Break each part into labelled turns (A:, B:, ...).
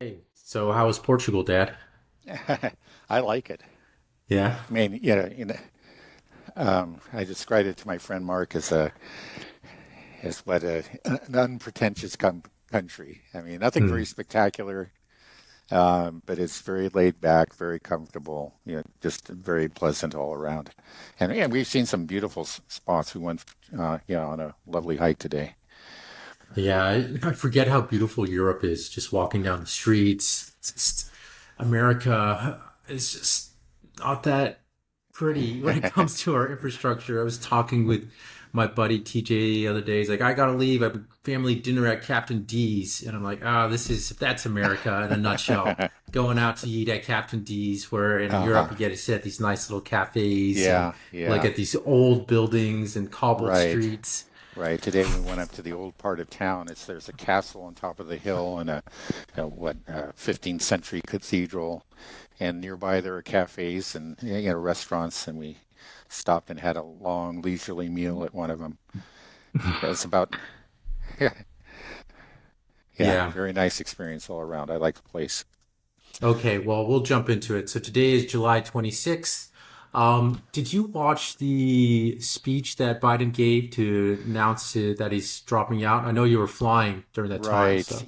A: Hey, so how was Portugal, Dad?
B: I like it.
A: Yeah.
B: I mean, I described it to my friend Mark as what an unpretentious country. I mean, nothing very
A: Hmm.
B: spectacular, but it's very laid back, very comfortable. Just very pleasant all around. And yeah, we've seen some beautiful spots. We went, on a lovely hike today.
A: Yeah, I forget how beautiful Europe is just walking down the streets. It's just, America is just not that pretty when it comes to our infrastructure. I was talking with my buddy TJ the other day. He's like, I gotta leave. I have a family dinner at Captain D's. And I'm like, that's America in a nutshell. Going out to eat at Captain D's, where in Europe
B: Uh-huh.
A: you get to sit at these nice little cafes and
B: Yeah,
A: like
B: yeah.
A: at these old buildings and cobbled
B: Right.
A: streets.
B: Right. Today we went up to the old part of town. There's a castle on top of the hill and a 15th century cathedral, and nearby there are cafes and restaurants. And we stopped and had a long leisurely meal at one of them. It was about yeah, yeah,
A: Yeah.
B: very nice experience all around. I like the place.
A: Okay, well, we'll jump into it. So today is July 26th. Did you watch the speech that Biden gave to announce that he's dropping out? I know you were flying during that time,
B: Right.
A: so.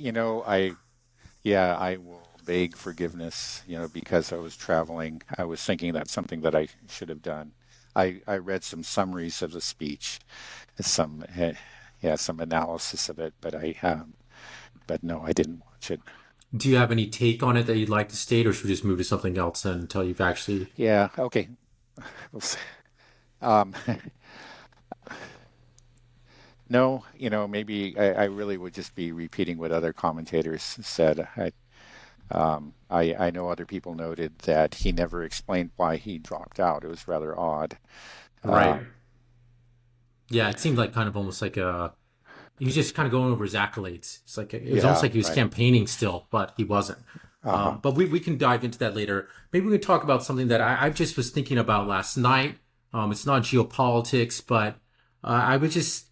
B: I will beg forgiveness, because I was traveling. I was thinking that's something that I should have done. I read some summaries of the speech, some analysis of it, but no, I didn't watch it.
A: Do you have any take on it that you'd like to state, or should we just move to something else until you've actually.
B: Yeah, okay. We'll see. Um, no, maybe I really would just be repeating what other commentators said. I know other people noted that he never explained why he dropped out. It was rather odd.
A: Right.
B: Um,
A: Yeah, it seemed like kind of almost like he was just kind of going over his accolades. It's like it was almost
B: yeah,
A: like he was
B: right.
A: campaigning still, but he wasn't.
B: Uh-huh.
A: But we can dive into that later. Maybe we could talk about something that I just was thinking about last night. It's not geopolitics, but I would just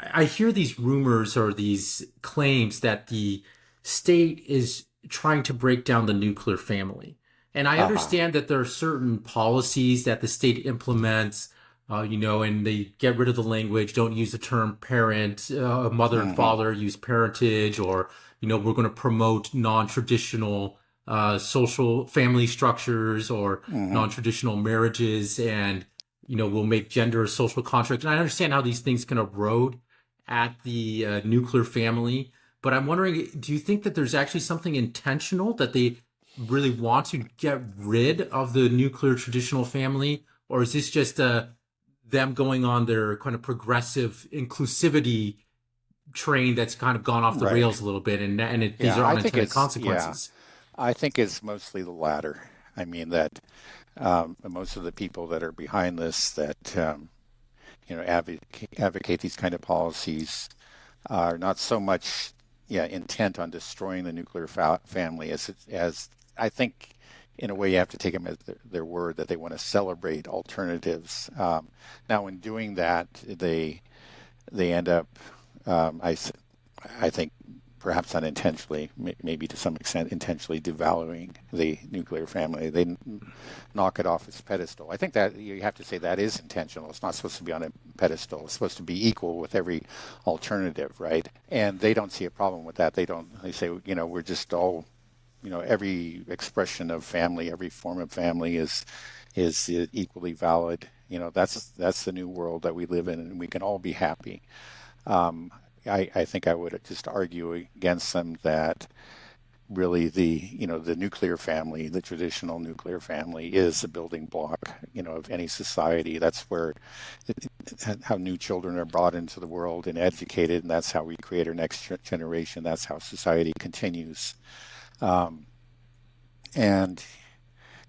A: I hear these rumors or these claims that the state is trying to break down the nuclear family. And I
B: Uh-huh.
A: understand that there are certain policies that the state implements, and they get rid of the language, don't use the term parent, mother and
B: Hmm.
A: father, use parentage, or, we're going to promote non traditional social family structures or
B: Hmm.
A: non traditional marriages, and, we'll make gender a social construct. And I understand how these things can erode at the nuclear family. But I'm wondering, do you think that there's actually something intentional that they really want to get rid of the nuclear traditional family? Or is this just them going on their kind of progressive inclusivity train that's kind of gone off the
B: Right.
A: rails a little bit, and these
B: Yeah,
A: are
B: I think
A: unintended
B: it's yeah,
A: consequences?
B: I think it's mostly the latter. I mean that most of the people that are behind this that advocate these kind of policies are not so much intent on destroying the nuclear family as I think in a way you have to take them as their word that they want to celebrate alternatives. Now, in doing that, they end up, um, I I think perhaps unintentionally, maybe to some extent intentionally devaluing the nuclear family. They knock it off its pedestal. I think that you have to say that is intentional. It's not supposed to be on a pedestal. It's supposed to be equal with every alternative, right? And they don't see a problem with that. They don't. They say, we're just all, every expression of family, every form of family is equally valid. That's the new world that we live in, and we can all be happy. Um, I think I would just argue against them that really the nuclear family, the traditional nuclear family, is the building block of any society. That's where how new children are brought into the world and educated, and that's how we create our next generation. That's how society continues. Um, and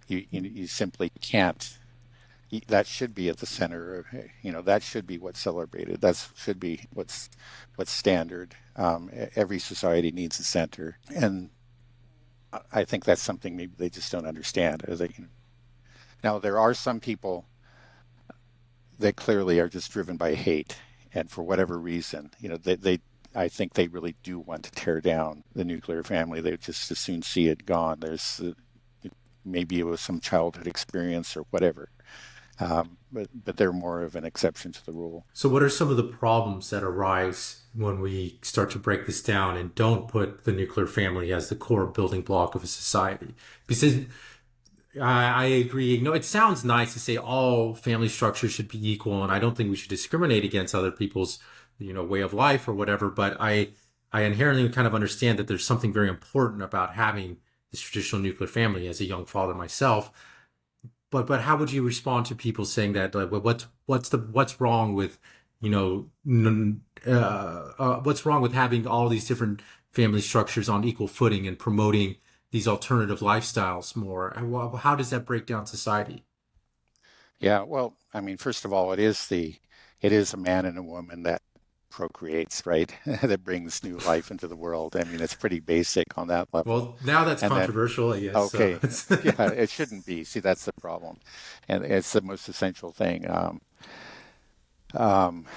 B: you simply can't. That should be at the center of, that should be what's celebrated. That should be what's standard. Every society needs a center, and I think that's something maybe they just don't understand. Now there are some people that clearly are just driven by hate, and for whatever reason, I think they really do want to tear down the nuclear family. They just as soon see it gone. Maybe it was some childhood experience or whatever, but they're more of an exception to the rule.
A: So, what are some of the problems that arise when we start to break this down and don't put the nuclear family as the core building block of a society? Because I agree. It sounds nice to say all family structures should be equal, and I don't think we should discriminate against other people's, way of life or whatever. But I inherently kind of understand that there's something very important about having this traditional nuclear family as a young father myself. But how would you respond to people saying that, like, what's wrong with, what's wrong with having all these different family structures on equal footing and promoting these alternative lifestyles more? How does that break down society?
B: Yeah, well, I mean, first of all, it is a man and a woman that procreates, right? That brings new life into the world. I mean, it's pretty basic on that level.
A: Well, now that's
B: And then,
A: controversial, I guess.
B: okay,
A: So
B: yeah, it shouldn't be. See, that's the problem, and it's the most essential thing. Um,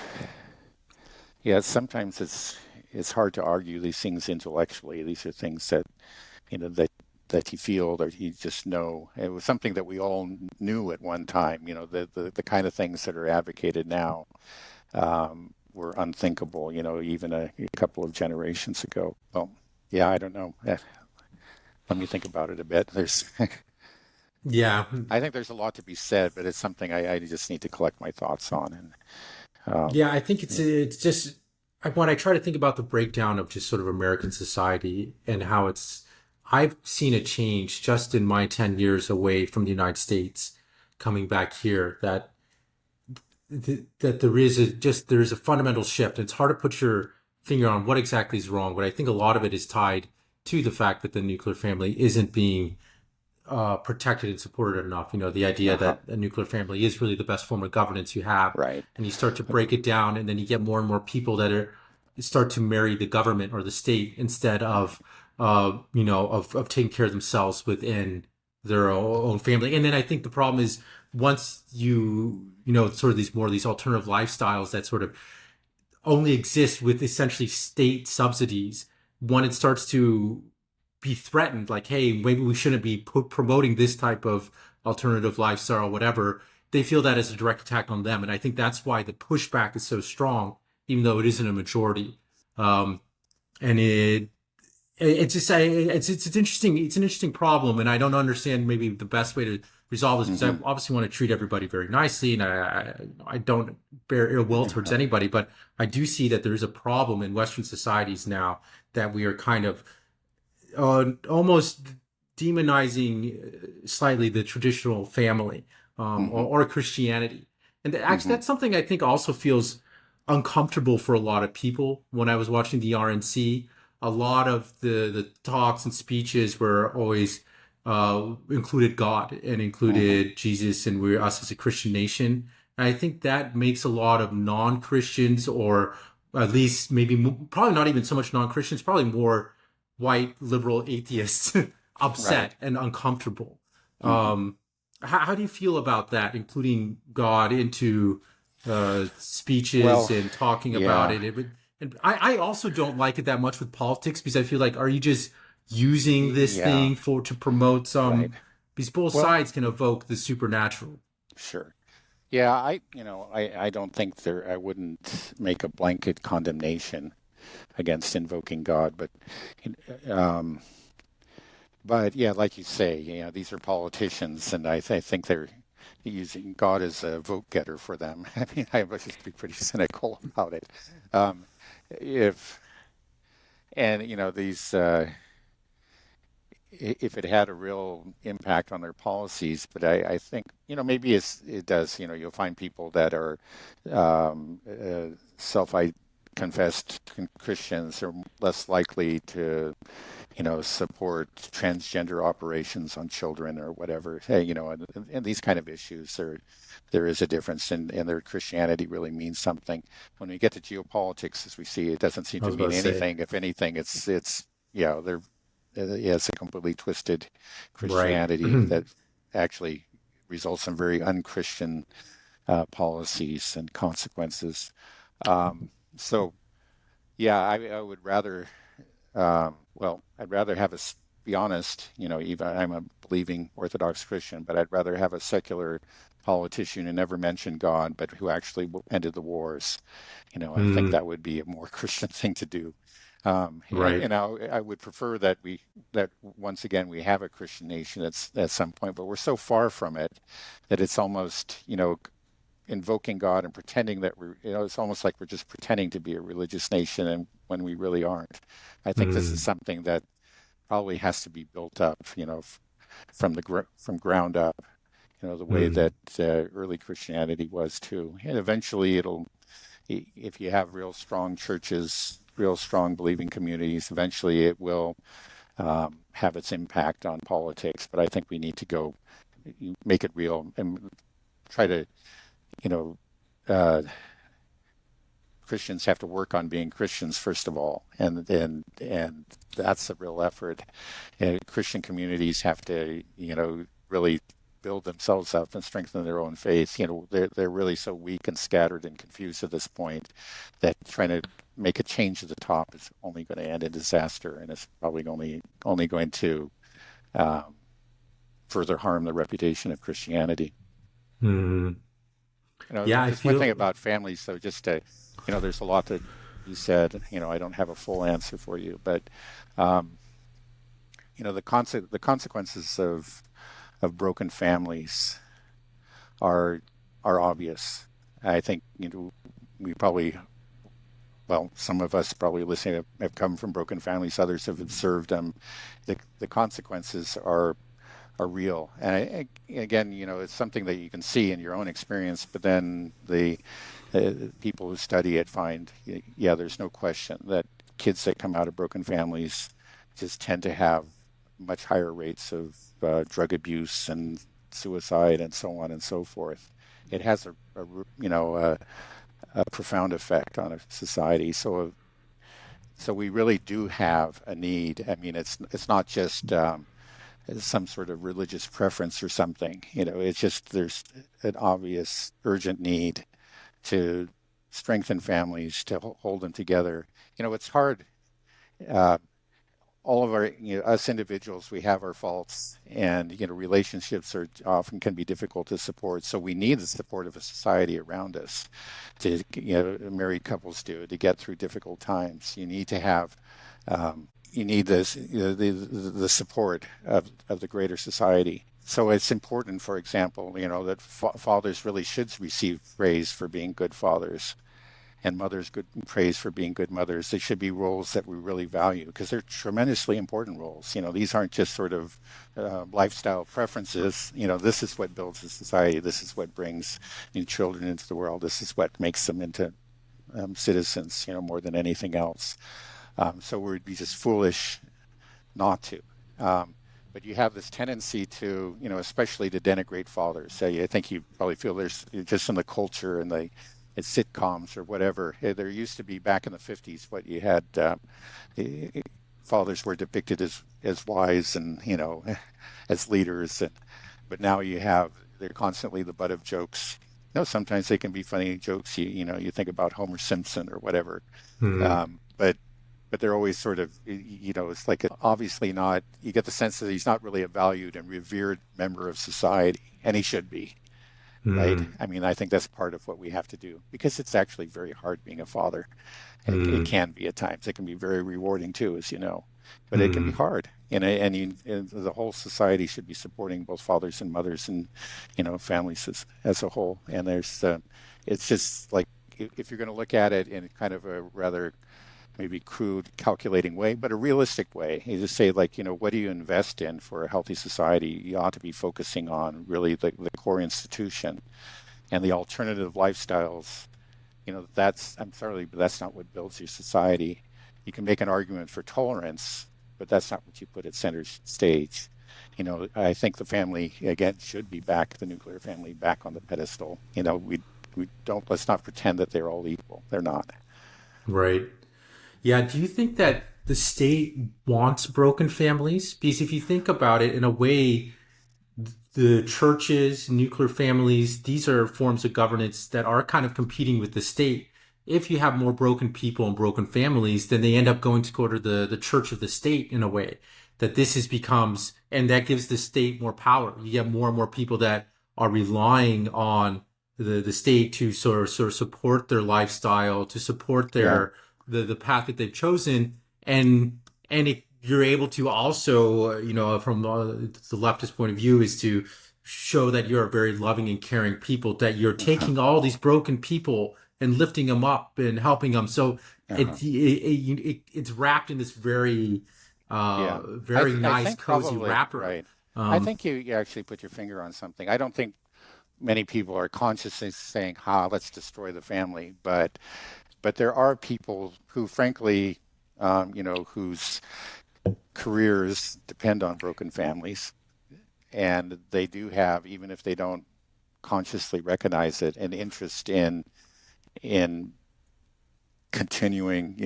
B: yeah, sometimes it's hard to argue these things intellectually. These are things that that you feel or you just know. It was something that we all knew at one time. The kind of things that are advocated now were unthinkable. Even a couple of generations ago. Well, yeah, I don't know. Let me think about it a bit.
A: yeah,
B: I think there's a lot to be said, but it's something I just need to collect my thoughts on.
A: yeah, I think it's just when I try to think about the breakdown of just sort of American society and how I've seen a change just in my 10 years away from the United States, coming back here, that there is a fundamental shift. It's hard to put your finger on what exactly is wrong, but I think a lot of it is tied to the fact that the nuclear family isn't being protected and supported enough. The idea that a nuclear family is really the best form of governance you have,
B: Right.
A: and you start to break it down, and then you get more and more people that start to marry the government or the state instead of of taking care of themselves within their own family. And then I think the problem is once sort of these alternative lifestyles that sort of only exist with essentially state subsidies, when it starts to be threatened, like, hey, maybe we shouldn't be promoting this type of alternative lifestyle or whatever, they feel that as a direct attack on them. And I think that's why the pushback is so strong, even though it isn't a majority. And it's just it's an interesting problem, and I don't understand maybe the best way to resolve this, because I obviously want to treat everybody very nicely, and I don't bear ill will towards anybody, but I do see that there is a problem in Western societies now that we are kind of almost demonizing slightly the traditional family or Christianity, and actually that's something I think also feels uncomfortable for a lot of people. When I was watching the RNC, a lot of the talks and speeches were always included God and included Jesus, and we're us as a Christian nation. And I think that makes a lot of non-Christians, or at least probably not even so much non-Christians, probably more white liberal atheists, upset
B: Right.
A: and uncomfortable. How do you feel about that, including God into speeches and talking about it? And I also don't like it that much with politics, because I feel like, are you just using this thing to promote some?
B: Right.
A: Because both sides can evoke the supernatural.
B: Sure. Yeah, I don't think I wouldn't make a blanket condemnation against invoking God, but yeah, like you say, these are politicians, and I think they're using God as a vote getter for them. I mean, I must just be pretty cynical about it. If and these if it had a real impact on their policies, but I think maybe it does. You'll find people that are self-confessed Christians are less likely to support transgender operations on children or whatever. Hey, and these kind of issues, there is a difference, and their Christianity really means something. When we get to geopolitics, as we see, it doesn't seem to mean anything. If anything, it's a completely twisted Christianity that actually results in very unchristian policies and consequences. So Yeah, I would rather, well, I'd rather have us be honest, even I'm a believing Orthodox Christian, but I'd rather have a secular politician who never mentioned God, but who actually ended the wars. I think
A: Mm,
B: that would be a more Christian thing to do.
A: right.
B: I would prefer that once again we have a Christian nation at some point, but we're so far from it that it's almost, invoking God and pretending that it's almost like we're just pretending to be a religious nation and when we really aren't. I think this is
A: Mm,
B: something that probably has to be built up, from from ground up, the way
A: mm,
B: that early Christianity was too. And eventually if you have real strong churches, real strong believing communities, eventually it will have its impact on politics. But I think we need to go make it real and try to, you know, uh, Christians have to work on being Christians first of all, and that's a real effort. And Christian communities have to, really build themselves up and strengthen their own faith. They're really so weak and scattered and confused at this point that trying to make a change at the top is only going to end in disaster, and it's probably only going to um, further harm the reputation of Christianity.
A: mm. Yeah, I
B: Just one thing
A: feel.
B: about families, so just to, there's a lot that you said, I don't have a full answer for you, but, um, the consequences of broken families are, are obvious. I think, we probably, well, some of us probably listening have come from broken families, others have observed them. The consequences are real. And again, it's something that you can see in your own experience, but then the people who study it find, yeah, there's no question that kids that come out of broken families just tend to have much higher rates of drug abuse and suicide and so on and so forth. It has a profound effect on a society. So we really do have a need. I mean, it's not just some sort of religious preference or something. It's just there's an obvious urgent need to strengthen families, to hold them together. It's hard. Uh, all of our, us individuals, we have our faults, and relationships are often can be difficult to support. So we need the support of a society around us to, married couples do to get through difficult times. You need to have you need this, the support of the greater society. So it's important, for example, that fathers really should receive praise for being good fathers, and mothers good praise for being good mothers. They should be roles that we really value because they're tremendously important roles. These aren't just sort of lifestyle preferences. This is what builds a society. This is what brings new children into the world. This is what makes them into citizens. More than anything else. So we'd be just foolish not to. But you have this tendency to, especially to denigrate fathers. So I think you probably feel there's just in the culture and the sitcoms or whatever. There used to be back in the 50s what you had. Fathers were depicted as wise and as leaders, but now they're constantly the butt of jokes. Sometimes they can be funny jokes. You think about Homer Simpson or whatever.
A: Mm,
B: But they're always sort of, it's like obviously not, you get the sense that he's not really a valued and revered member of society, and he should be, right?
A: mm,
B: I mean, I think that's part of what we have to do because it's actually very hard being a father. It
A: mm,
B: can be at times. It can be very rewarding too, as you know, but it can be
A: mm.
B: hard. And the whole society should be supporting both fathers and mothers and, families as a whole. And it's just like, if you're going to look at it in kind of a rather maybe crude calculating way, but a realistic way. You just say like, what do you invest in for a healthy society? You ought to be focusing on really the core institution and the alternative lifestyles. I'm sorry, but that's not what builds your society. You can make an argument for tolerance, but that's not what you put at center stage. I think the family again should be back, the nuclear family back on the pedestal. We don't, let's not pretend that they're all equal. They're not.
A: Right. Yeah. Do you think that the state wants broken families? Because if you think about it in a way, the churches, nuclear families, these are forms of governance that are kind of competing with the state if you have more broken people and broken families, then they end up going to go to the church of the state in a way that this is becomes, and that gives the state more power. You get more and more people that are relying on the state to sort of support their lifestyle, to support
B: Yeah.
A: their the path that they've chosen, and you're able to also, from the leftist point of view, is to show that you're a very loving and caring people, that you're
B: Uh-huh.
A: taking all these broken people and lifting them up and helping them. So
B: Uh-huh.
A: it's wrapped in this very
B: Yeah.
A: very
B: I
A: nice,
B: think
A: cozy
B: probably
A: wrapper.
B: right. I
A: Um,
B: think you actually put your finger on something. I don't think many people are consciously saying, "Ha, let's destroy the family," but there are people who, frankly, whose careers depend on broken families, and they do have, even if they don't consciously recognize it, an interest in continuing,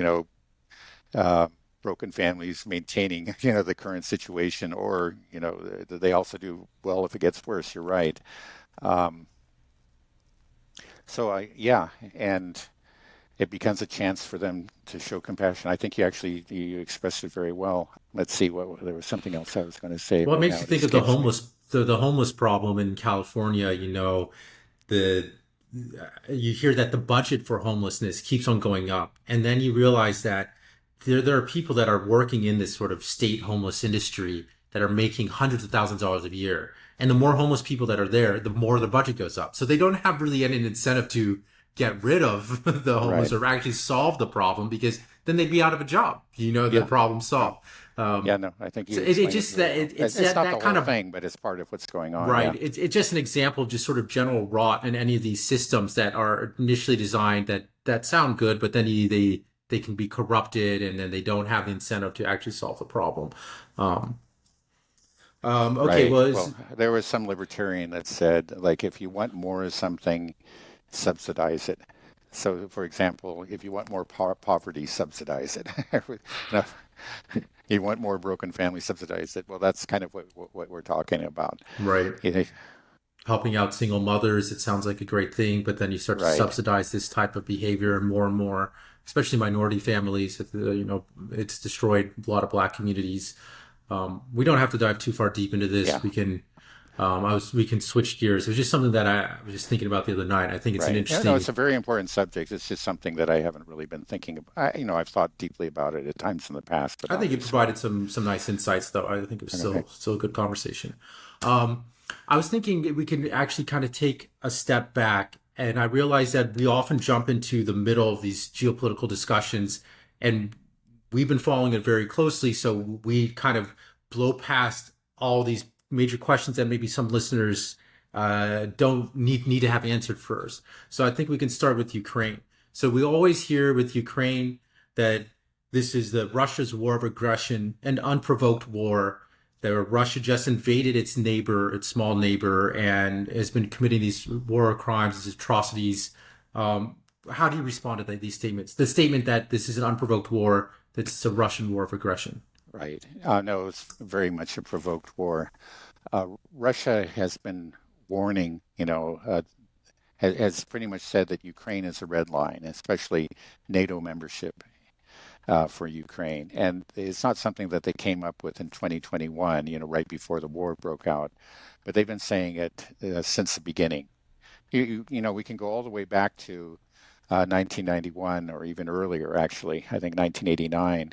B: uh, broken families maintaining, the current situation, or they also do well if it gets worse. You're right. Um, so yeah, and it becomes a chance for them to show compassion. I think you expressed it very well. Let's see, what there was something else I was going to say,
A: well, it
B: but
A: makes
B: now
A: you
B: it
A: think of the
B: escapes me.
A: homeless, the homeless problem in California. The you hear that the budget for homelessness keeps on going up, and then you realize that there are people that are working in this sort of state homeless industry that are making hundreds of thousands of dollars a year. And the more homeless people that are there, the more the budget goes up. So they don't have really any incentive to get rid of the homeless
B: Right.
A: or actually solve the problem, because then they'd be out of a job. The
B: Yeah.
A: problem
B: Yeah.
A: solved. Um,
B: Yeah. No, I think
A: so
B: you
A: it
B: explained it
A: just
B: very
A: that
B: well.
A: it's
B: It's not the
A: that
B: whole
A: kind of
B: thing, but it's part of what's going on.
A: right.
B: Yeah.
A: It's just an example of just sort of general rot in any of these systems that are initially designed that sound good, but then they can be corrupted, and then they don't have the incentive to actually solve the problem. Um, okay,
B: Right.
A: well,
B: Well, there was some libertarian that said, like, if you want more of something, subsidize it. So, for example, if you want more poverty, subsidize it. No, you want more broken family, subsidize it. Well, that's kind of what we're talking about.
A: right.
B: You know,
A: Helping out single mothers, it sounds like a great thing, but then you start to
B: right.
A: subsidize this type of behavior and more, especially minority families. It's destroyed a lot of black communities. We don't have to dive too far deep into this.
B: Yeah.
A: We can switch gears. It was just something that I was just thinking about the other night. I think it's an
B: Right. Yeah, no, it's
A: interesting.
B: a very important subject. It's just something that I haven't really been thinking about. I've thought deeply about it at times in the past, but
A: I
B: not
A: think it
B: this way.
A: provided some nice insights, though. I think it was
B: Okay.
A: still a good conversation. Um, I was thinking we can actually kind of take a step back, and I realize that we often jump into the middle of these geopolitical discussions, and we've been following it very closely. So we kind of blow past all these major questions that maybe some listeners don't need to have answered first. So I think we can start with Ukraine. So we always hear with Ukraine that this is the Russia's war of aggression, an unprovoked war. That Russia just invaded its neighbor, its small neighbor, and has been committing these war crimes, these atrocities. How do you respond to these statements? The statement that this is an unprovoked war, that it's a Russian war of aggression.
B: Right. No, it's very much a provoked war. Russia has been warning, has pretty much said that Ukraine is a red line, especially NATO membership for Ukraine. And it's not something that they came up with in 2021, right before the war broke out, but they've been saying it since the beginning. We can go all the way back to 1991 or even earlier, actually, I think 1989,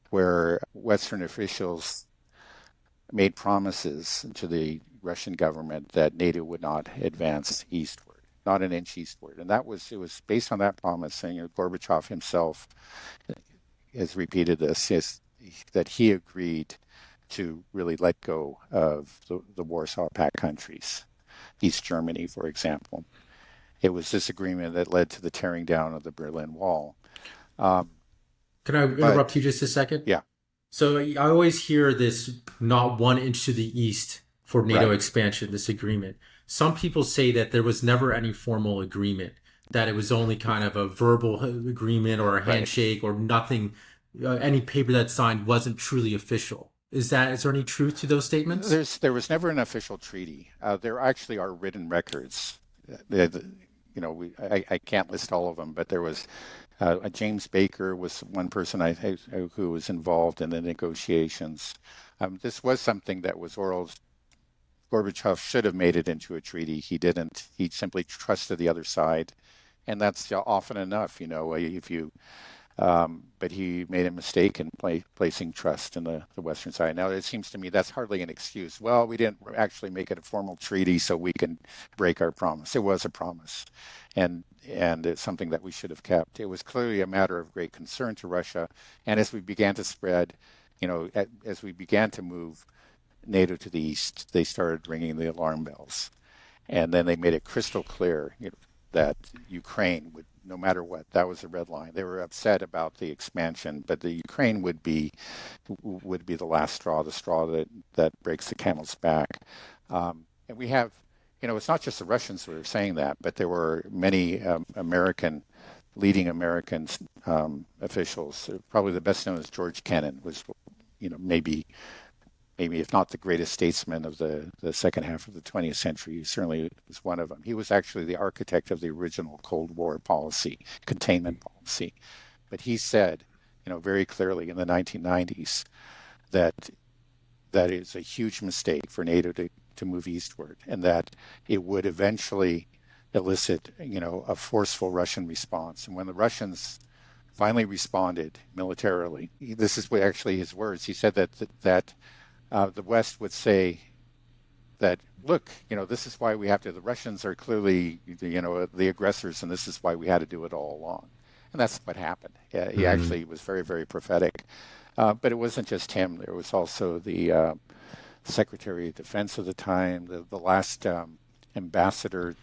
B: where Western officials made promises to the Russian government that NATO would not advance eastward, not an inch eastward. And it was based on that promise. And Gorbachev himself has repeated this, is that he agreed to really let go of the Warsaw Pact countries, East Germany, for example. It was this agreement that led to the tearing down of the Berlin Wall. Um,
A: Can I interrupt
B: but
A: you just a second?
B: yeah,
A: So I always hear this not 1 inch to the east for NATO
B: right,
A: expansion, this agreement. Some people say that there was never any formal agreement, that it was only kind of a verbal agreement or a
B: right.
A: handshake or nothing, any paper that's signed wasn't truly official. Is there any truth to those statements?
B: There was never an official treaty. There actually are written records. I can't list all of them, but there was James Baker was one person who was involved in the negotiations. This was something that was oral. Gorbachev should have made it into a treaty. He didn't. He simply trusted the other side, and that's often enough, if you. But he made a mistake in placing trust in the Western side. Now, it seems to me that's hardly an excuse. Well, we didn't actually make it a formal treaty, so we can break our promise. It was a promise, and it's something that we should have kept. It was clearly a matter of great concern to Russia, and as we began to spread, as we began to move NATO to the east, they started ringing the alarm bells, and then they made it crystal clear, that Ukraine would, no matter what, that was a red line. They were upset about the expansion, but the Ukraine would be the last straw, the straw that breaks the camel's back. And we have, it's not just the Russians who were saying that, but there were many leading American officials. Probably the best known is George Kennan, was, maybe if not the greatest statesman of the second half of the 20th century, he certainly was one of them. He was actually the architect of the original Cold War policy, containment policy. But he said, very clearly in the 1990s that is a huge mistake for NATO to move eastward, and that it would eventually elicit, a forceful Russian response. And when the Russians finally responded militarily, this is actually his words. He said that the West would say that, look, this is why we have to, the Russians are clearly, the aggressors, and this is why we had to do it all along. And that's what happened. He actually was very, very prophetic. But it wasn't just him. There was also the Secretary of Defense of the time, the last ambassador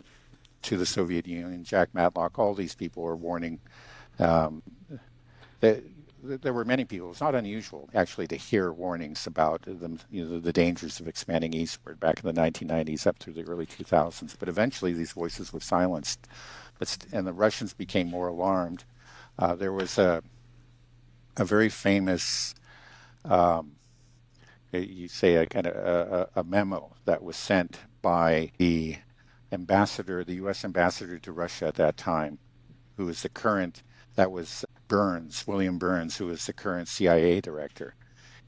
B: to the Soviet Union, Jack Matlock. All these people were warning that there were many people. It's not unusual, actually, to hear warnings about them, the dangers of expanding eastward back in the 1990s up through the early 2000s. But eventually, these voices were silenced, and the Russians became more alarmed. There was a very famous, you say, a kind of a memo that was sent by the U.S. ambassador to Russia at that time, who was the current. That was William Burns, who is the current CIA director.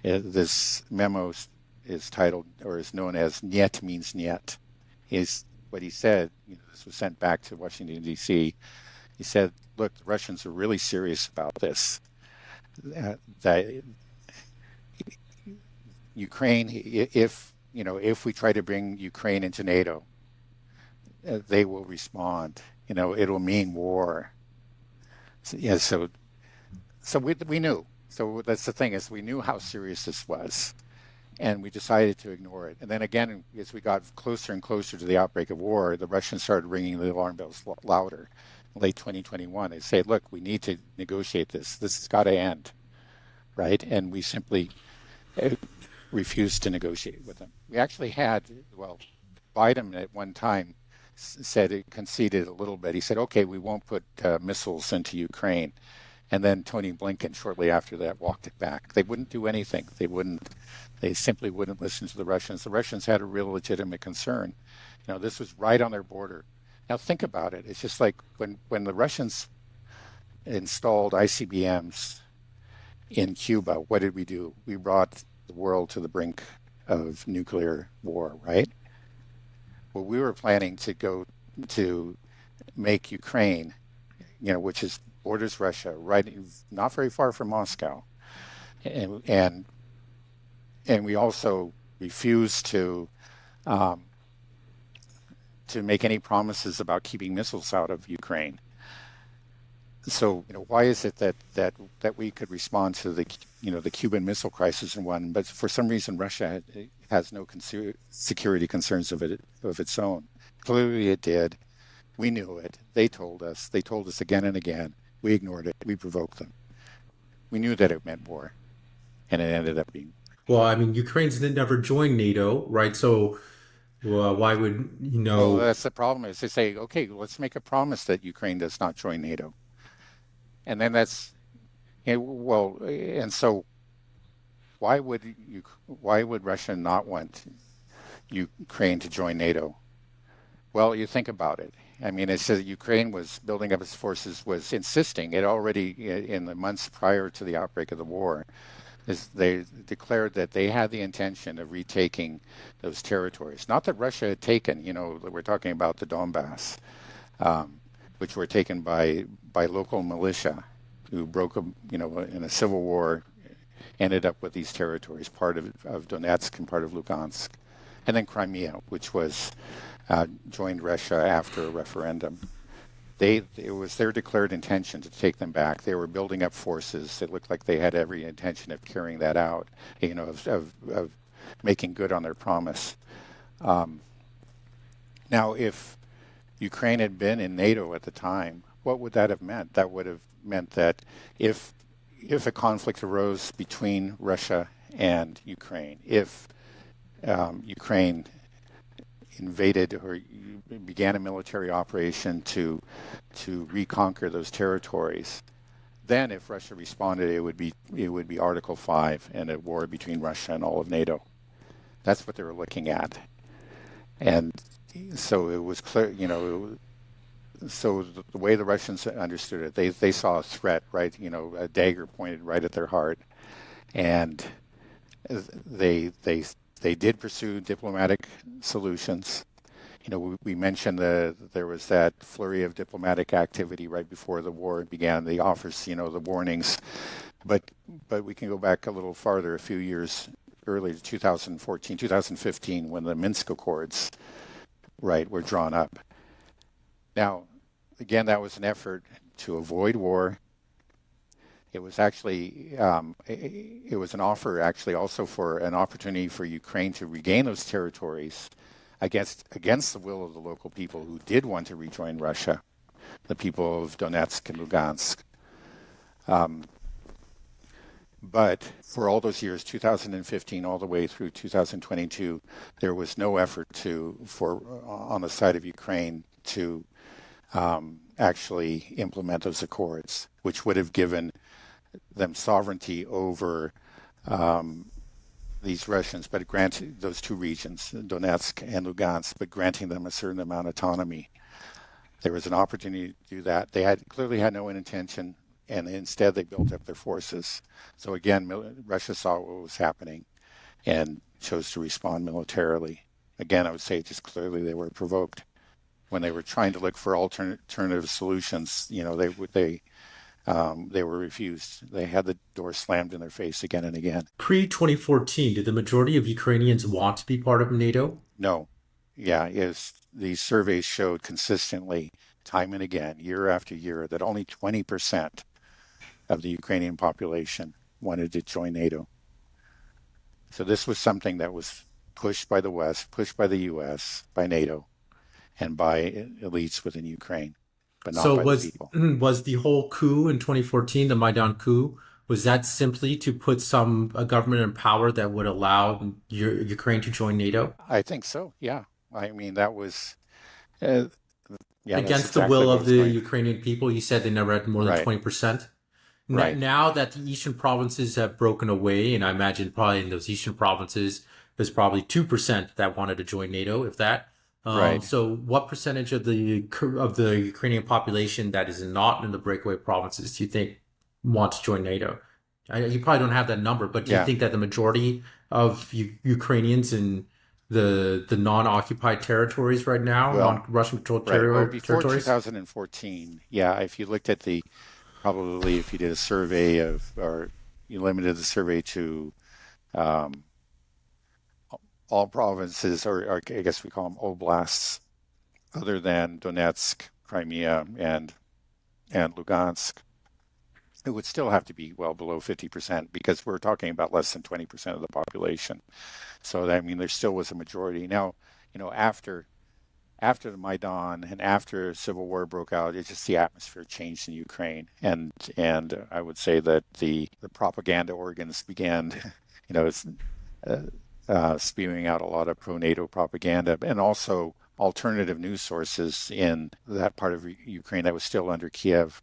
B: This memo is titled, or is known as "Niet means Niet." What he said. This was sent back to Washington, D.C. He said, "Look, the Russians are really serious about this. That Ukraine, if we try to bring Ukraine into NATO, they will respond. It'll mean war." So we knew. So that's the thing, is we knew how serious this was, and we decided to ignore it. And then again, as we got closer and closer to the outbreak of war, the Russians started ringing the alarm bells louder. In late 2021, they say, "Look, we need to negotiate this. This has got to end," right? And we simply refused to negotiate with them. We actually had, Biden at one time said, it conceded a little bit. He said, "Okay, we won't put missiles into Ukraine." And then Tony Blinken, shortly after that, walked it back. They wouldn't do anything. They simply wouldn't listen to the Russians. The Russians had a real legitimate concern. This was right on their border. Now think about it. It's just like when the Russians installed ICBMs in Cuba, what did we do? We brought the world to the brink of nuclear war, right? Well, we were planning to go to make Ukraine, which borders Russia, right, not very far from Moscow, and we also refused to make any promises about keeping missiles out of Ukraine. So, why is it that we could respond to the Cuban Missile Crisis and one, but for some reason Russia has no security concerns of its own? Clearly, it did. We knew it. They told us. They told us again and again. We ignored it. We provoked them. We knew that it meant war, and it ended up being.
A: Well, I mean, Ukraine's never joined NATO, right? So, why would
B: Well, that's the problem. Is they say, okay, let's make a promise that Ukraine does not join NATO, and then and so why would Russia not want Ukraine to join NATO? Well, you think about it. I mean, it says Ukraine was building up its forces, was insisting. It already, in the months prior to the outbreak of the war, is they declared that they had the intention of retaking those territories. Not that Russia had taken, we're talking about the Donbass, which were taken by local militia who broke, in a civil war, ended up with these territories, part of Donetsk and part of Lugansk, and then Crimea, which was joined Russia after a referendum. It was their declared intention to take them back. They were building up forces. It looked like they had every intention of carrying that out, of making good on their promise. Now, if Ukraine had been in NATO at the time, what would that have meant? That would have meant that if a conflict arose between Russia and Ukraine, if Ukraine invaded or began a military operation to reconquer those territories, then if Russia responded, it would be Article 5 and a war between Russia and all of NATO. That's what they were looking at, and so it was clear. So the way the Russians understood it, they saw a threat, right? A dagger pointed right at their heart, and they did pursue diplomatic solutions. We mentioned there was that flurry of diplomatic activity right before the war began, the offers, the warnings. But we can go back a little farther, a few years earlier, 2014, 2015, when the Minsk Accords, right, were drawn up. Now, again, that was an effort to avoid war. It was actually, it was an offer actually also for an opportunity for Ukraine to regain those territories against the will of the local people who did want to rejoin Russia, the people of Donetsk and Lugansk. But for all those years, 2015 all the way through 2022, there was no effort on the side of Ukraine to actually implement those accords, which would have given them sovereignty over these Russians, but granted those two regions, Donetsk and Lugansk, but granting them a certain amount of autonomy. There was an opportunity to do that. They clearly had no intention, and instead they built up their forces. So again, Russia saw what was happening and chose to respond militarily. Again, I would say just clearly they were provoked. When they were trying to look for alternative solutions, they were refused. They had the door slammed in their face again and again.
A: Pre-2014, did the majority of Ukrainians want to be part of NATO?
B: No. Yeah, these surveys showed consistently, time and again, year after year, that only 20% of the Ukrainian population wanted to join NATO. So this was something that was pushed by the West, pushed by the U.S., by NATO, and by elites within Ukraine, but not by the people.
A: Was the whole coup in 2014, the Maidan coup, was that simply to put a government in power that would allow Ukraine to join NATO?
B: I think so, yeah. I mean, that was...
A: against the will of the Ukrainian people? You said they never had more than 20%?
B: Right.
A: Now that the eastern provinces have broken away, and I imagine probably in those eastern provinces, there's probably 2% that wanted to join NATO, if that.
B: Right.
A: So what percentage of the Ukrainian population that is not in the breakaway provinces do you think want to join NATO? You probably don't have that number, but do you think that the majority of Ukrainians in the non-occupied territories right now, non-Russian-controlled territories?
B: Before 2014, if you looked at probably if you did a survey or you limited the survey to all provinces, or I guess we call them oblasts, other than Donetsk, Crimea, and Lugansk, it would still have to be well below 50% because we're talking about less than 20% of the population. So I mean, there still was a majority. Now, after the Maidan and after civil war broke out, it's just the atmosphere changed in Ukraine, and I would say that the propaganda organs began, spewing out a lot of pro-NATO propaganda, and also alternative news sources in that part of Ukraine that was still under Kiev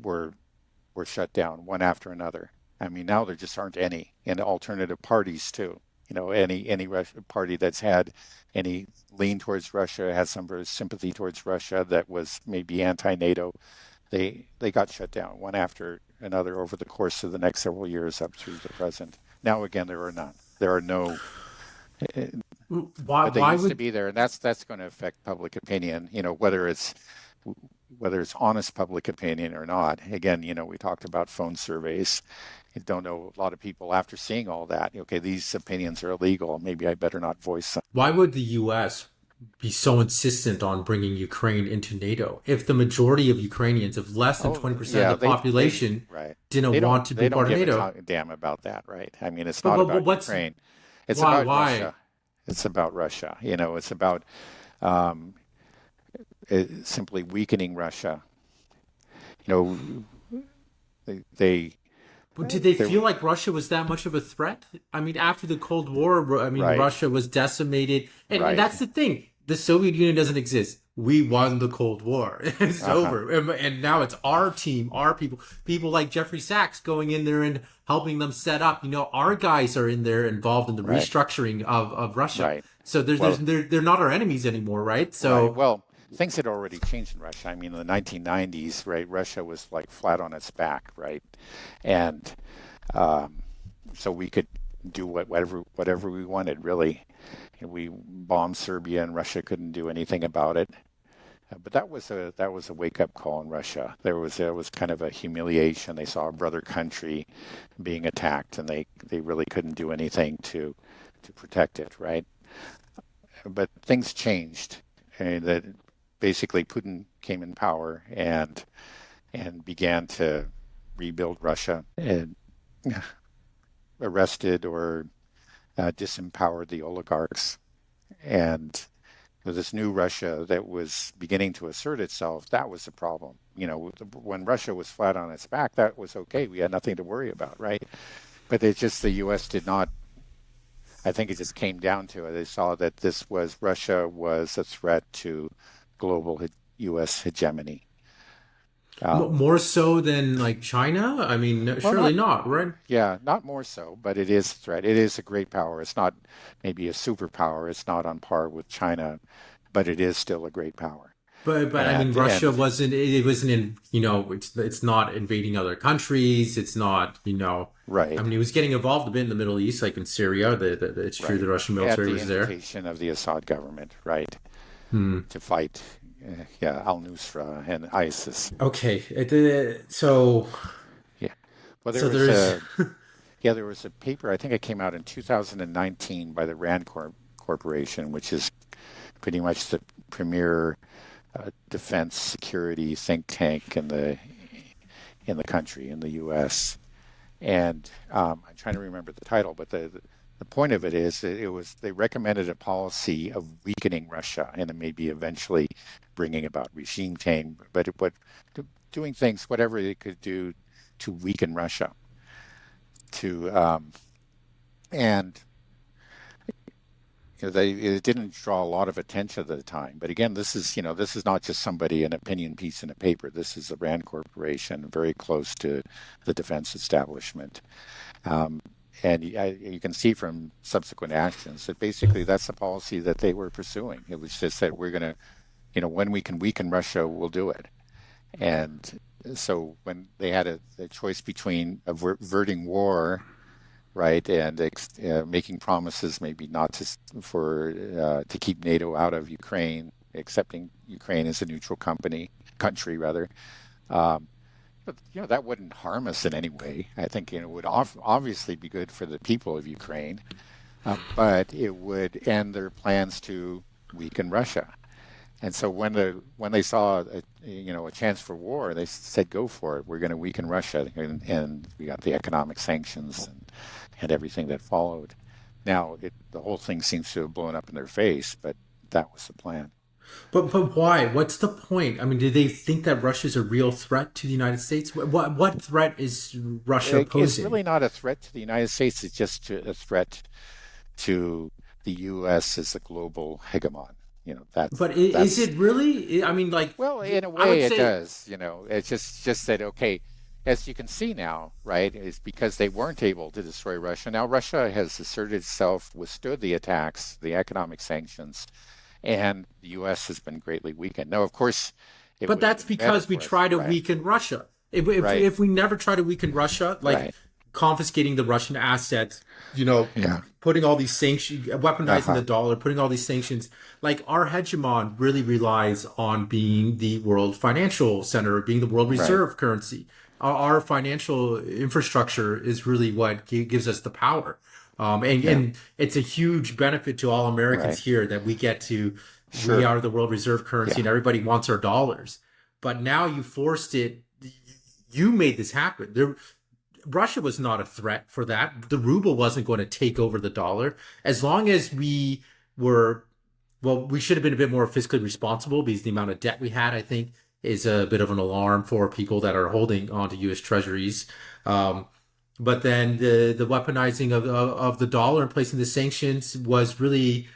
B: were shut down one after another. I mean, now there just aren't any, and alternative parties too. any party that's had any lean towards Russia, has some sort of sympathy towards Russia that was maybe anti-NATO, they got shut down one after another over the course of the next several years up through the present. Now again, there are none. There are no,
A: Why
B: but they
A: why
B: used to
A: would
B: be there, and that's going to affect public opinion. Whether it's honest public opinion or not. Again, we talked about phone surveys. I don't know a lot of people after seeing all that. Okay, these opinions are illegal. Maybe I better not voice them.
A: why would the US be so insistent on bringing Ukraine into NATO if the majority of Ukrainians, if less than
B: Oh,
A: 20%
B: yeah,
A: of the
B: they
A: population
B: right.
A: didn't
B: They
A: want
B: don't
A: to be
B: they don't
A: part of
B: give a
A: NATO?
B: damn about that, right? I mean, it's
A: But
B: not
A: but
B: about
A: what's
B: Ukraine. It's about
A: why?
B: Russia. It's about Russia. It's about um, simply weakening Russia. You they
A: But did they
B: they're
A: feel like Russia was that much of a threat? I mean, after the Cold War, I mean,
B: right,
A: Russia was decimated. And
B: right.
A: that's the thing. The Soviet Union doesn't exist. We won the Cold War. It's
B: Uh-huh.
A: over. And now it's our team, our people. People like Jeffrey Sachs going in there and helping them set up. Our guys are in there involved in the
B: Right,
A: restructuring of Russia.
B: right.
A: So
B: Well,
A: they're not our enemies anymore, right?
B: right.
A: So
B: Well, things had already changed in Russia. I mean, in the 1990s, right, Russia was like flat on its back, right? And um, so we could do whatever we wanted, really. We bombed Serbia, and Russia couldn't do anything about it. But that was a wake-up call in Russia. There was kind of a humiliation. They saw a brother country being attacked, and they really couldn't do anything to protect it, right? But things changed, and that basically Putin came in power and began to rebuild Russia and arrested or disempowered the oligarchs. And with this new Russia that was beginning to assert itself, that was the problem. When Russia was flat on its back, that was okay. We had nothing to worry about, right? But it's just the U.S. did not. I think it just came down to it. They saw that Russia was a threat to global U.S. hegemony. Um,
A: more so than like China? I mean, no,
B: well,
A: surely
B: not
A: not, right?
B: Yeah, not more so, but it is a threat. It is a great power. It's not maybe a superpower. It's not on par with China, but it is still a great power.
A: But I mean,
B: And
A: Russia
B: and
A: wasn't. It wasn't in. It's not invading other countries. It's not. I
B: right,
A: mean, it was getting involved a bit in the Middle East, like in Syria. It's true the
B: right.
A: Russian
B: At
A: military
B: the
A: was there.
B: invitation of the Assad government, right,
A: Hmm.
B: to fight, al-Nusra and ISIS.
A: Okay.
B: Yeah. Well,
A: So there's.
B: there was a paper. I think it came out in 2019 by the Rand Corporation, which is pretty much the premier defense security think tank in the country, in the U.S. And I'm trying to remember the title, but the point of it is that they recommended a policy of weakening Russia and then maybe eventually bringing about regime change, but doing things, whatever they could do to weaken Russia. To and it didn't draw a lot of attention at the time. But again, this is not just an opinion piece in a paper. This is the Rand Corporation, very close to the defense establishment. Um, and you can see from subsequent actions that basically that's the policy that they were pursuing. It was just that we're going to, when we can weaken Russia, we'll do it. And so when they had a choice between averting war, right, and making promises maybe not to keep NATO out of Ukraine, accepting Ukraine as a neutral country rather. Um, but that wouldn't harm us in any way. I think it would obviously be good for the people of Ukraine, but it would end their plans to weaken Russia. And so when they saw a chance for war, they said, "Go for it. We're going to weaken Russia," and we got the economic sanctions and everything that followed. Now the whole thing seems to have blown up in their face, but that was the plan.
A: But why? What's the point? I mean, do they think that Russia's a real threat to the United States? What threat is Russia
B: It's
A: posing?
B: really not a threat to the United States. It's just a threat to the U.S. as a global hegemon.
A: But is
B: that's
A: it really? I mean, like,
B: well, in a
A: I would
B: way, it
A: say,
B: does. It's just that okay. as you can see now, right, is because they weren't able to destroy Russia. Now Russia has asserted itself, withstood the attacks, the economic sanctions, and the U.S. has been greatly weakened. Now, of course, it
A: But
B: would have
A: that's
B: been better
A: because we
B: for us,
A: try to
B: right?
A: weaken Russia.
B: Right,
A: If we never try to weaken Russia, like
B: right,
A: confiscating the Russian assets,
B: yeah,
A: putting all these sanctions, weaponizing the
B: uh-huh,
A: dollar, putting all these sanctions, like our hegemon really relies on being the world financial center, being the world
B: right,
A: reserve currency. Our financial infrastructure is really what gives us the power.
B: yeah,
A: And it's a huge benefit to all Americans
B: right,
A: here that we
B: sure,
A: are the world reserve currency
B: yeah,
A: and everybody wants our dollars. But now you forced it. You made this happen. Russia was not a threat for that. The ruble wasn't going to take over the dollar. As long as we were, well, we should have been a bit more fiscally responsible because the amount of debt we had, I think, is a bit of an alarm for people that are holding onto U.S. treasuries. Um, but then the weaponizing of the dollar and placing the sanctions was really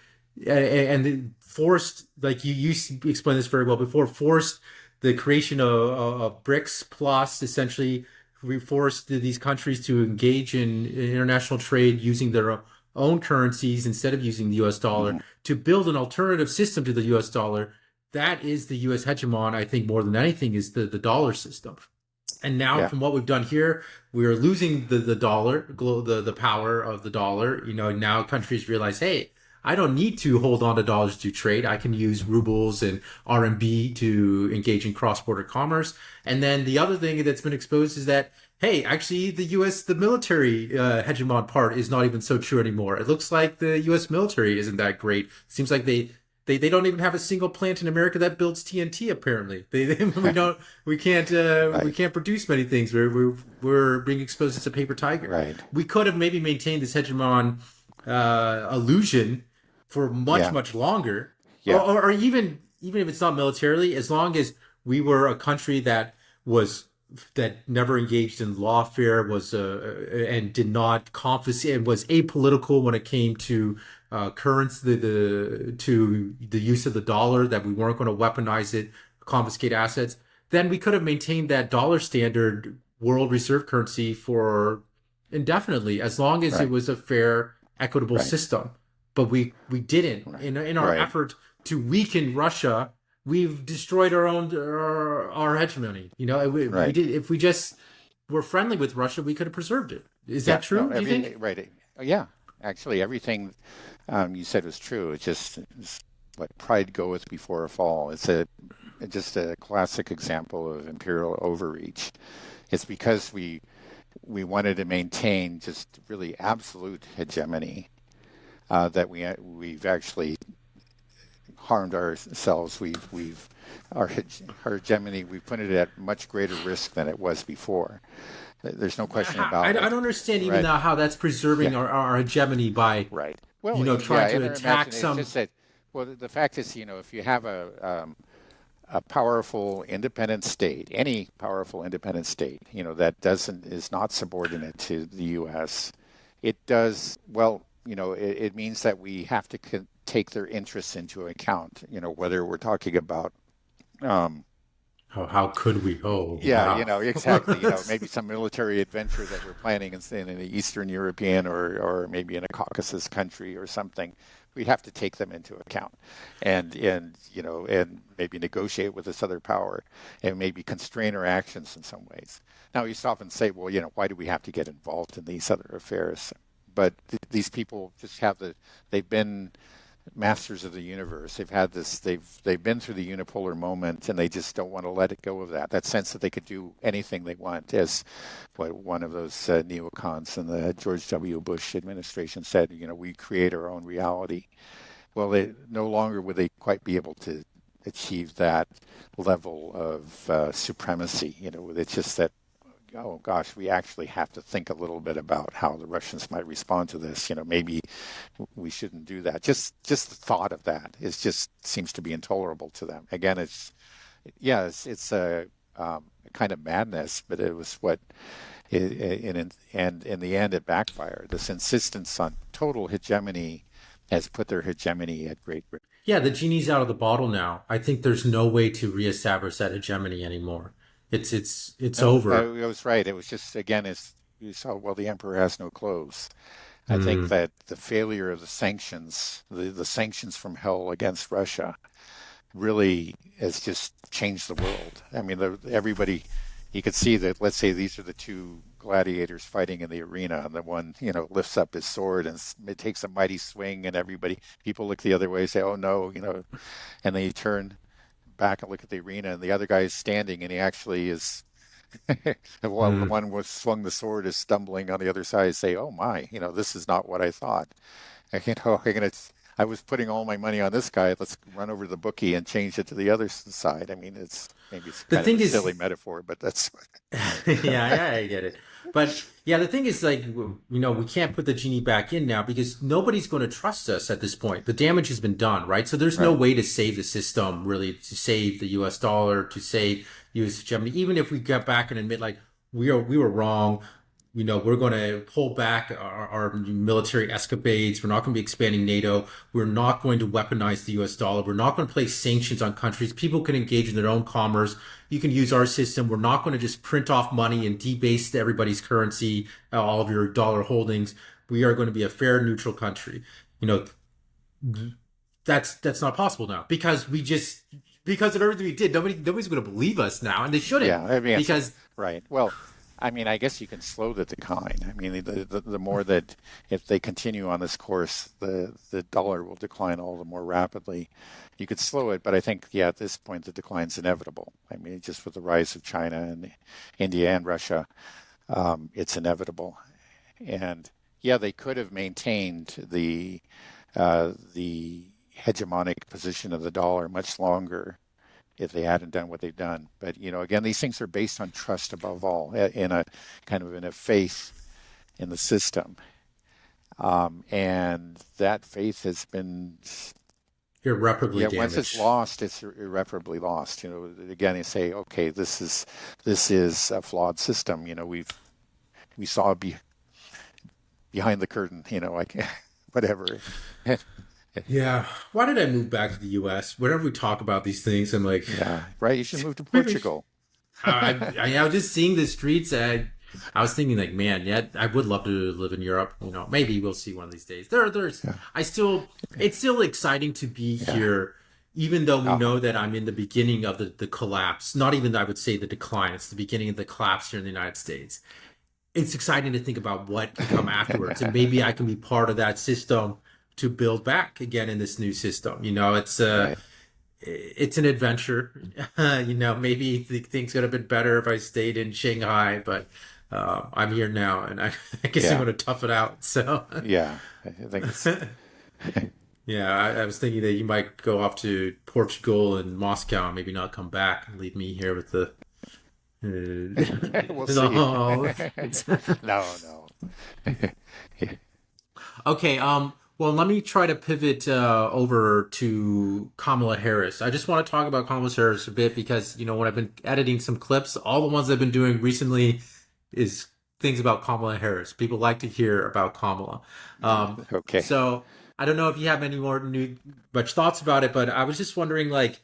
A: and forced, like you explained this very well before, forced the creation of BRICS plus essentially we forced these countries to engage in international trade using their own currencies instead of using the US dollar
B: mhm,
A: to build an alternative system to the US dollar. That is the US hegemon, I think, more than anything, is the dollar system. And now,
B: yeah,
A: from what we've done here, we are losing the dollar, the power of the dollar. Now countries realize, hey, I don't need to hold on to dollars to trade. I can use rubles and RMB to engage in cross-border commerce. And then the other thing that's been exposed is that, hey, actually, the military hegemon part is not even so true anymore. It looks like the U.S. military isn't that great. Seems like they don't even have a single plant in America that builds TNT. Apparently, we
B: right,
A: can't produce many things. We're being exposed as a paper tiger.
B: right,
A: We could have maybe maintained this hegemon illusion for
B: yeah,
A: much longer,
B: yeah,
A: or even if it's not militarily, as long as we were a country that never engaged in lawfare, was and did not confiscate, and was apolitical when it came to currency, to the use of the dollar, that we weren't going to weaponize it, confiscate assets, then we could have maintained that dollar standard world reserve currency for indefinitely, as long as it
B: right,
A: was a fair, equitable
B: right,
A: system. But we didn't.
B: right,
A: In our
B: right,
A: effort to weaken Russia, we've destroyed our hegemony. We
B: right.
A: did. If we just were friendly with Russia, we could have preserved it. Is
B: Yeah,
A: that
B: no,
A: true, do you think?
B: right. Yeah, actually, everything you said was true. It's what pride goeth before a fall. Just a classic example of imperial overreach. It's because we wanted to maintain just really absolute hegemony that we've actually harmed ourselves. Our hegemony, we've put it at much greater risk than it was before. There's no question
A: I
B: about
A: don't
B: it.
A: understand even
B: Right.
A: now how that's
B: Yeah.
A: preserving our hegemony by,
B: Right. Well, yeah,
A: trying
B: in
A: to
B: our
A: attack
B: imagination, it's
A: some.
B: just that. Well, the fact is, if you have a powerful independent state, any powerful independent state, that doesn't is not subordinate to the U.S., it does well. It means that we have to take their interests into account. Whether we're talking about um,
A: Oh, how could we? Oh,
B: yeah,
A: wow.
B: exactly. Maybe some military adventure that we're planning in an Eastern European or maybe in a Caucasus country or something. We have to take them into account, and maybe negotiate with this other power, and maybe constrain our actions in some ways. Now, you stop and say, well, why do we have to get involved in these other affairs? But these people just they've been masters of the universe. They've had this. They've been through the unipolar moment, and they just don't want to let it go of that sense that they could do anything they want. As what one of those neocons in the George W. Bush administration said, we create our own reality. Well, no longer would they quite be able to achieve that level of supremacy. It's just that, oh gosh, we actually have to think a little bit about how the Russians might respond to this. Maybe we shouldn't do that. Just the thought of that seems to be intolerable to them. Again, it's a kind of madness, but it was what, and in the end, it backfired. This insistence on total hegemony has put their hegemony at great risk.
A: Yeah, the genie's out of the bottle now. I think there's no way to reestablish that hegemony anymore. It's
B: No,
A: over.
B: I was right. It was just, again, as you saw, well, the emperor has no clothes. I think
A: Mm.
B: that the failure of the sanctions, the sanctions from hell against Russia, really has just changed the world. I mean, everybody, you could see that, let's say these are the two gladiators fighting in the arena, and the one, lifts up his sword and it takes a mighty swing, and people look the other way, say, oh no, and then you turn back and look at the arena, and the other guy is standing, and he actually is. While the
A: Mm.
B: one was swung the sword is stumbling on the other side, say, "Oh my, this is not what I thought." I was putting all my money on this guy. Let's run over to the bookie and change it to the other side. I mean, maybe it's
A: The
B: kind of
A: thing
B: a silly
A: is,
B: metaphor, but that's
A: yeah, I get it. But yeah, the thing is, like, we can't put the genie back in now because nobody's going to trust us at this point. The damage has been done, right? So there's no
B: right.
A: way to save the system, really, to save the US dollar, to save US hegemony. Even if we get back and admit, like, we were wrong, we're going to pull back our military escapades. We're not going to be expanding NATO. We're not going to weaponize the US dollar. We're not going to place sanctions on countries. People can engage in their own commerce. You can use our system. We're not going to just print off money and debase everybody's currency, all of your dollar holdings. We are going to be a fair, neutral country. You know, that's not possible now because of everything we did. Nobody's going to believe us now, and they shouldn't
B: Yeah, I mean,
A: because
B: right. Well, I mean, I guess you can slow the decline. I mean, the more that if they continue on this course, the dollar will decline all the more rapidly. You could slow it, but I think, yeah, at this point, the decline's inevitable. I mean, just with the rise of China and India and Russia, it's inevitable. And yeah, they could have maintained the hegemonic position of the dollar much longer if they hadn't done what they've done. But again, these things are based on trust above all, in a kind of in a faith in the system, and that faith has been,
A: irreparably
B: yeah, once it's
A: damaged.
B: lost, it's irreparably lost. Again, you say, okay, this is a flawed system. We saw behind the curtain. Like whatever.
A: Yeah. Why did I move back to the U.S.? Whenever we talk about these things, I'm like,
B: Yeah, right. You should move to
A: maybe.
B: Portugal.
A: I was just seeing the streets. I was thinking, like, man, yeah, I would love to live in Europe. Maybe we'll see one of these days.
B: Yeah,
A: It's still exciting to be
B: yeah.
A: here, even though we
B: Uh-huh.
A: know that I'm in the beginning of the collapse. Not even, I would say, the decline. It's the beginning of the collapse here in the United States. It's exciting to think about what to come afterwards, and maybe I can be part of that system to build back again in this new system.
B: Right.
A: It's an adventure. Maybe things could have been better if I stayed in Shanghai, but I'm here now, and I guess I'm
B: Yeah.
A: going to tough it out. So,
B: Yeah. I think it's.
A: yeah, I was thinking that you might go off to Portugal and Moscow and maybe not come back and leave me here with the.
B: We'll see.
A: No.
B: No, no.
A: Okay. Well, let me try to pivot over to Kamala Harris. I just want to talk about Kamala Harris a bit because when I've been editing some clips, all the ones I've been doing recently is things about Kamala Harris. People like to hear about Kamala.
B: Okay.
A: So I don't know if you have any more much thoughts about it, but I was just wondering, like,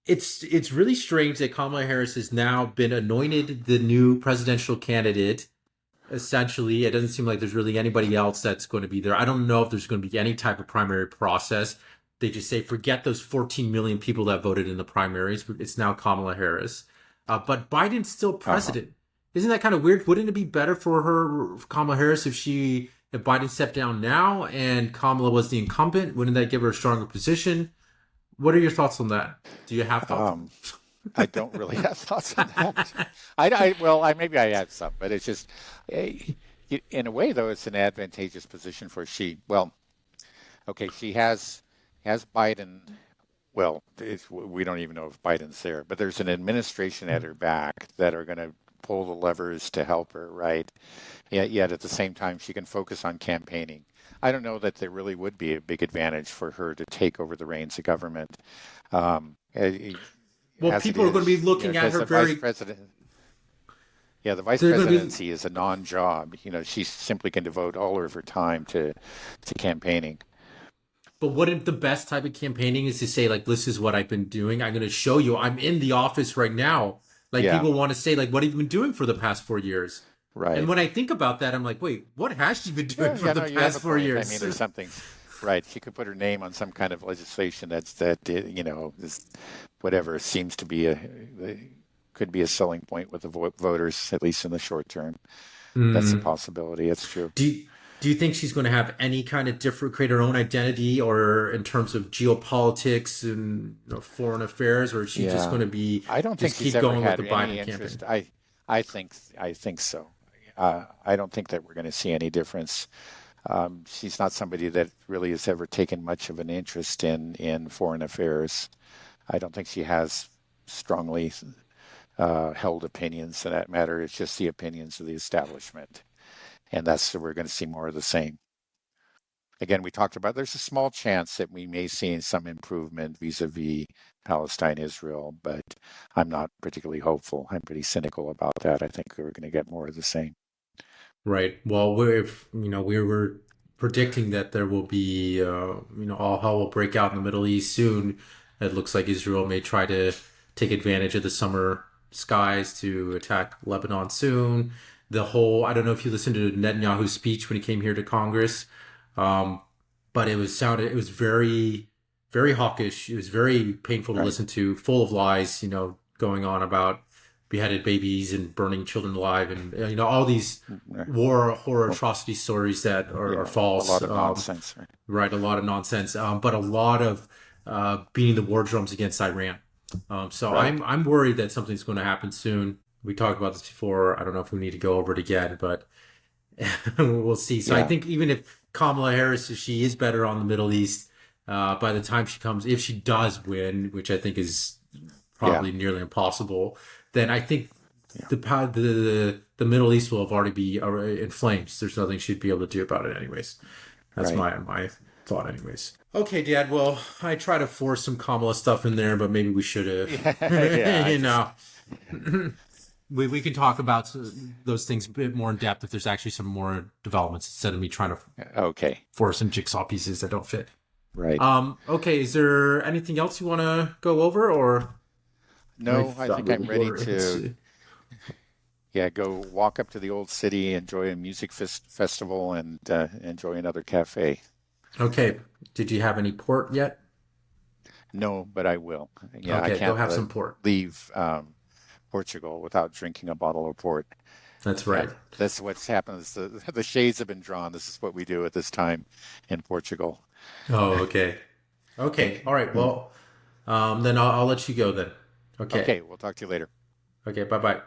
A: it's really strange that Kamala Harris has now been anointed the new presidential candidate. Essentially, it doesn't seem like there's really anybody else that's going to be there. I don't know if there's going to be any type of primary process. They just say, forget those 14 million people that voted in the primaries. It's now Kamala Harris. But Biden's still
B: Uh-huh.
A: president. Isn't that kind of weird? Wouldn't it be better for her, Kamala Harris, if Biden stepped down now and Kamala was the incumbent? Wouldn't that give her a stronger position? What are your thoughts on that? Do you have thoughts?
B: Um, I don't really have thoughts on that. Well, maybe I have some, but it's just, eh, in a way, though, it's an advantageous position for she. Well, okay, she has Biden. Well, we don't even know if Biden's there, but there's an administration at her back that are going to pull the levers to help her, right? Yet at the same time, she can focus on campaigning. I don't know that there really would be a big advantage for her to take over the reins of government.
A: Well,
B: As it
A: people are going to be
B: is,
A: looking at
B: because
A: her
B: the vice
A: very.
B: president, yeah, the vice
A: They're going to be.
B: presidency is a non-job. She simply can devote all of her time to campaigning.
A: But wouldn't the best type of campaigning is to say, like, this is what I've been doing. I'm going to show you. I'm in the office right now. Like
B: Yeah,
A: people want to say, like, what have you been doing for the past 4 years? And
B: right.
A: when I think about that, I'm like, wait, what has she been doing
B: Yeah,
A: for
B: yeah,
A: the
B: no, you have a
A: past four
B: point. I mean,
A: years?
B: there's something, right? She could put her name on some kind of legislation is whatever seems to be could be a selling point with the voters, at least in the short term. That's a
A: Hmm.
B: possibility. It's true.
A: Do you, do you think she's going to have any kind of different, create her own identity, or in terms of geopolitics and foreign affairs, or is she just
B: Yeah,
A: going to be
B: I don't think
A: just
B: she's
A: keep
B: ever
A: going with
B: had
A: the
B: any
A: Biden campaign?
B: interest. I think so. I don't think that we're going to see any difference. She's not somebody that really has ever taken much of an interest in foreign affairs. I don't think she has strongly held opinions in that matter. It's just the opinions of the establishment, and that's we're going to see more of the same. Again, we talked about there's a small chance that we may see some improvement vis-a-vis Palestine, Israel, but I'm not particularly hopeful. I'm pretty cynical about that. I think we're going to get more of the same.
A: Right. Well, we were predicting that there will be, all hell will break out in the Middle East soon. It looks like Israel may try to take advantage of the summer skies to attack Lebanon soon. I don't know if you listened to Netanyahu's speech when he came here to Congress, um, but it was very, very hawkish. It was very painful to
B: Right.
A: listen to, full of lies, going on about beheaded babies and burning children alive, and all these
B: Mm,
A: war horror
B: Well,
A: atrocity stories that are
B: yeah, a
A: false.
B: lot of nonsense. Right.
A: Right, a lot of nonsense, but a lot of beating the war drums against Iran. So
B: Right.
A: I'm worried that something's going to happen soon. We talked about this before. I don't know if we need to go over it again, but we'll see. So I
B: Yeah.
A: think even if Kamala Harris, if she is better on the Middle East, by the time she comes, if she does win, which I think is
B: Yeah.
A: probably nearly impossible, then I think
B: Yeah.
A: the Middle East will have already be in flames. There's nothing she'd be able to do about it, anyways. That's
B: Right.
A: my thought, anyways. Okay, Dad. Well, I try to force some Kamala stuff in there, but maybe we should have.
B: Yeah. Yeah. I
A: you
B: just.
A: know, we can talk about those things a bit more in depth if there's actually some more developments instead of me trying to
B: Okay.
A: force some jigsaw pieces that don't fit.
B: Right.
A: Okay. Is there anything else you want to go over, or I
B: No, I
A: thought
B: think
A: we
B: I'm ready
A: were
B: to, yeah, go walk up to the old city, enjoy a music festival, and enjoy another cafe.
A: Okay. Did you have any port yet?
B: No, but I will. Yeah, I
A: Okay, go
B: can't
A: have some port.
B: leave Portugal without drinking a bottle of port.
A: That's
B: Yeah,
A: right.
B: that's what's happened. Is the shades have been drawn. This is what we do at this time in Portugal.
A: Oh, okay. Okay. All right. Well, then I'll let you go then. Okay.
B: Okay, we'll talk to you later.
A: Okay. Bye bye.